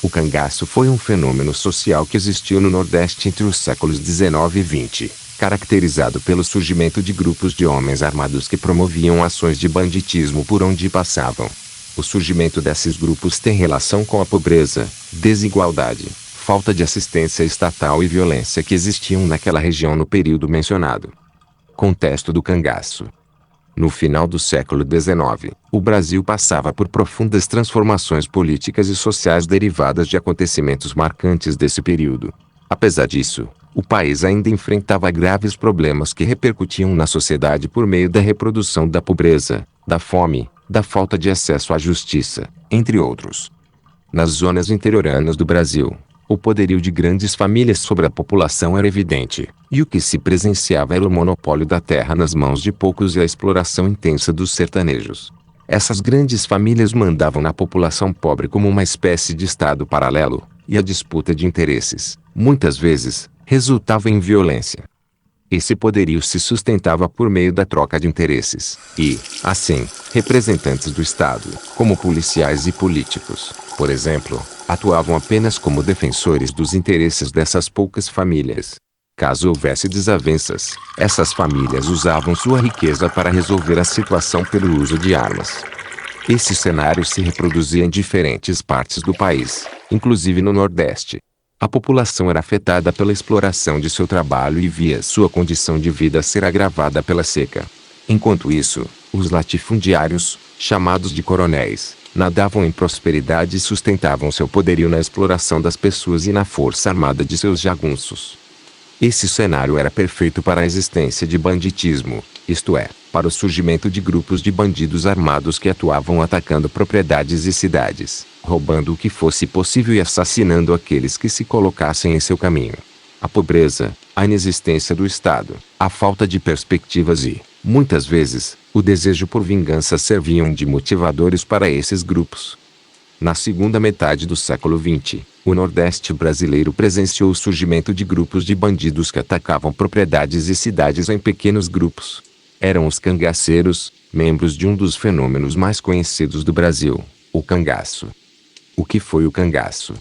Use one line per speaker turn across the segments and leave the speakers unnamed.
O cangaço foi um fenômeno social que existiu no Nordeste entre os séculos XIX e XX, caracterizado pelo surgimento de grupos de homens armados que promoviam ações de banditismo por onde passavam. O surgimento desses grupos tem relação com a pobreza, desigualdade, falta de assistência estatal e violência que existiam naquela região no período mencionado. Contexto do cangaço. No final do século XIX, o Brasil passava por profundas transformações políticas e sociais derivadas de acontecimentos marcantes desse período. Apesar disso, o país ainda enfrentava graves problemas que repercutiam na sociedade por meio da reprodução da pobreza, da fome, da falta de acesso à justiça, entre outros. Nas zonas interioranas do Brasil, o poderio de grandes famílias sobre a população era evidente, e o que se presenciava era o monopólio da terra nas mãos de poucos e a exploração intensa dos sertanejos. Essas grandes famílias mandavam na população pobre como uma espécie de estado paralelo, e a disputa de interesses, muitas vezes, resultava em violência. Esse poderio se sustentava por meio da troca de interesses, e, assim, representantes do Estado, como policiais e políticos, por exemplo, atuavam apenas como defensores dos interesses dessas poucas famílias. Caso houvesse desavenças, essas famílias usavam sua riqueza para resolver a situação pelo uso de armas. Esse cenário se reproduzia em diferentes partes do país, inclusive no Nordeste. A população era afetada pela exploração de seu trabalho e via sua condição de vida ser agravada pela seca. Enquanto isso, os latifundiários, chamados de coronéis, nadavam em prosperidade e sustentavam seu poderio na exploração das pessoas e na força armada de seus jagunços. Esse cenário era perfeito para a existência de banditismo, isto é, para o surgimento de grupos de bandidos armados que atuavam atacando propriedades e cidades, roubando o que fosse possível e assassinando aqueles que se colocassem em seu caminho. A pobreza, a inexistência do Estado, a falta de perspectivas e, muitas vezes, o desejo por vingança serviam de motivadores para esses grupos. Na segunda metade do século XX, o Nordeste brasileiro presenciou o surgimento de grupos de bandidos que atacavam propriedades e cidades em pequenos grupos. Eram os cangaceiros, membros de um dos fenômenos mais conhecidos do Brasil, o cangaço. O que foi o cangaço?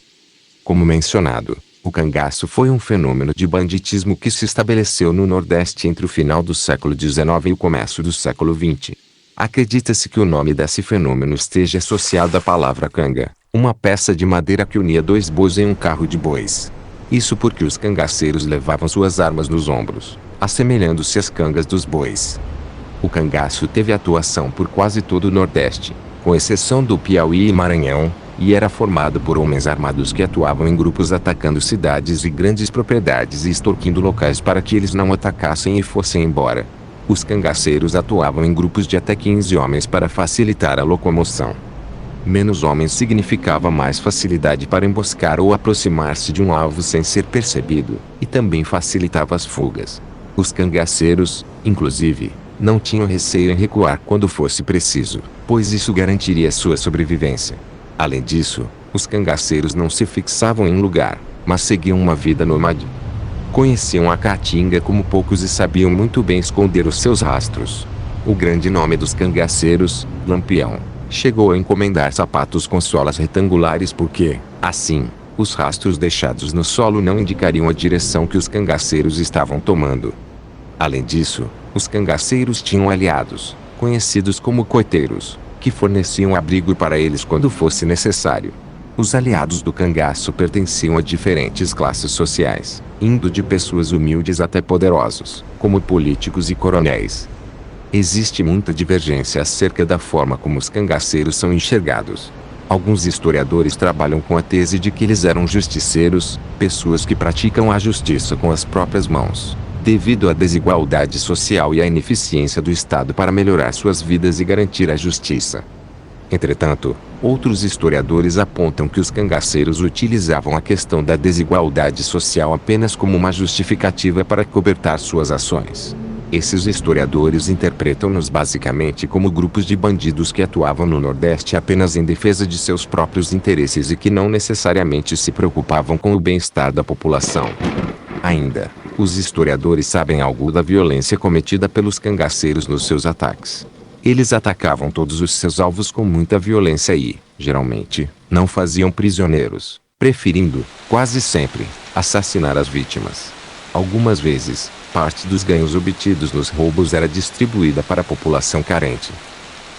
Como mencionado, o cangaço foi um fenômeno de banditismo que se estabeleceu no Nordeste entre o final do século XIX e o começo do século XX. Acredita-se que o nome desse fenômeno esteja associado à palavra canga, uma peça de madeira que unia dois bois em um carro de bois. Isso porque os cangaceiros levavam suas armas nos ombros, assemelhando-se às cangas dos bois. O cangaço teve atuação por quase todo o Nordeste, com exceção do Piauí e Maranhão, e era formado por homens armados que atuavam em grupos atacando cidades e grandes propriedades e extorquindo locais para que eles não atacassem e fossem embora. Os cangaceiros atuavam em grupos de até 15 homens para facilitar a locomoção. Menos homens significava mais facilidade para emboscar ou aproximar-se de um alvo sem ser percebido, e também facilitava as fugas. Os cangaceiros, inclusive, não tinham receio em recuar quando fosse preciso, pois isso garantiria sua sobrevivência. Além disso, os cangaceiros não se fixavam em um lugar, mas seguiam uma vida nômade. Conheciam a caatinga como poucos e sabiam muito bem esconder os seus rastros. O grande nome dos cangaceiros, Lampião, chegou a encomendar sapatos com solas retangulares porque, assim, os rastros deixados no solo não indicariam a direção que os cangaceiros estavam tomando. Além disso, os cangaceiros tinham aliados, conhecidos como coiteiros, que forneciam abrigo para eles quando fosse necessário. Os aliados do cangaço pertenciam a diferentes classes sociais, indo de pessoas humildes até poderosos, como políticos e coronéis. Existe muita divergência acerca da forma como os cangaceiros são enxergados. Alguns historiadores trabalham com a tese de que eles eram justiceiros, pessoas que praticam a justiça com as próprias mãos, devido à desigualdade social e à ineficiência do Estado para melhorar suas vidas e garantir a justiça. Entretanto, outros historiadores apontam que os cangaceiros utilizavam a questão da desigualdade social apenas como uma justificativa para cobertar suas ações. Esses historiadores interpretam-nos basicamente como grupos de bandidos que atuavam no Nordeste apenas em defesa de seus próprios interesses e que não necessariamente se preocupavam com o bem-estar da população. Ainda, os historiadores sabem algo da violência cometida pelos cangaceiros nos seus ataques. Eles atacavam todos os seus alvos com muita violência e, geralmente, não faziam prisioneiros. preferindo, quase sempre, assassinar as vítimas. Algumas vezes, parte dos ganhos obtidos nos roubos era distribuída para a população carente.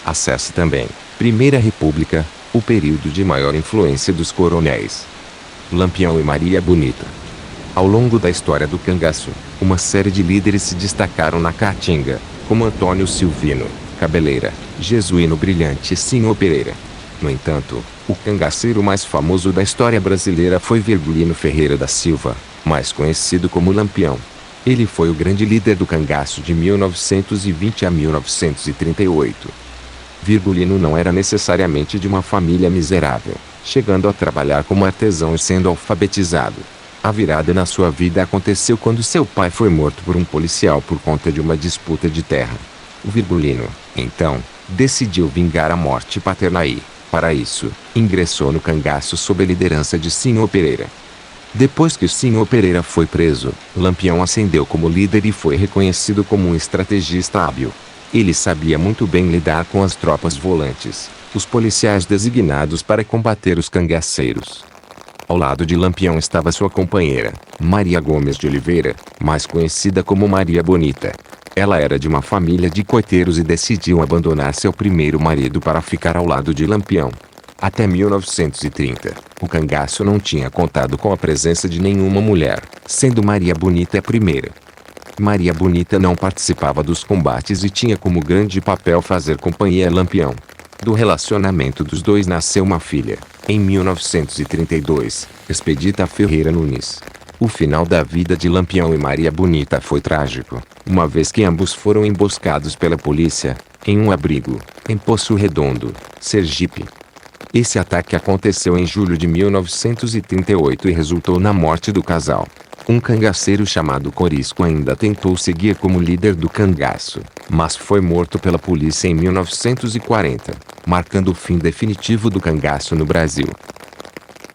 Acesse também, Primeira República, o período de maior influência dos coronéis. Lampião e Maria Bonita. Ao longo da história do cangaço, uma série de líderes se destacaram na Caatinga, como Antônio Silvino, Cabeleira, Jesuíno Brilhante e Senhor Pereira. No entanto, o cangaceiro mais famoso da história brasileira foi Virgulino Ferreira da Silva, mais conhecido como Lampião. Ele foi o grande líder do cangaço de 1920 a 1938. Virgulino não era necessariamente de uma família miserável, chegando a trabalhar como artesão e sendo alfabetizado. A virada na sua vida aconteceu quando seu pai foi morto por um policial por conta de uma disputa de terra. O Virgulino, então, decidiu vingar a morte paterna e, para isso, ingressou no cangaço sob a liderança de Senhor Pereira. Depois que Senhor Pereira foi preso, Lampião ascendeu como líder e foi reconhecido como um estrategista hábil. Ele sabia muito bem lidar com as tropas volantes, os policiais designados para combater os cangaceiros. Ao lado de Lampião estava sua companheira, Maria Gomes de Oliveira, mais conhecida como Maria Bonita. Ela era de uma família de coiteiros e decidiu abandonar seu primeiro marido para ficar ao lado de Lampião. Até 1930, o cangaço não tinha contado com a presença de nenhuma mulher, sendo Maria Bonita a primeira. Maria Bonita não participava dos combates e tinha como grande papel fazer companhia a Lampião. Do relacionamento dos dois nasceu uma filha, em 1932, Expedita Ferreira Nunes. O final da vida de Lampião e Maria Bonita foi trágico, uma vez que ambos foram emboscados pela polícia, em um abrigo, em Poço Redondo, Sergipe. Esse ataque aconteceu em julho de 1938 e resultou na morte do casal. Um cangaceiro chamado Corisco ainda tentou seguir como líder do cangaço, mas foi morto pela polícia em 1940, marcando o fim definitivo do cangaço no Brasil.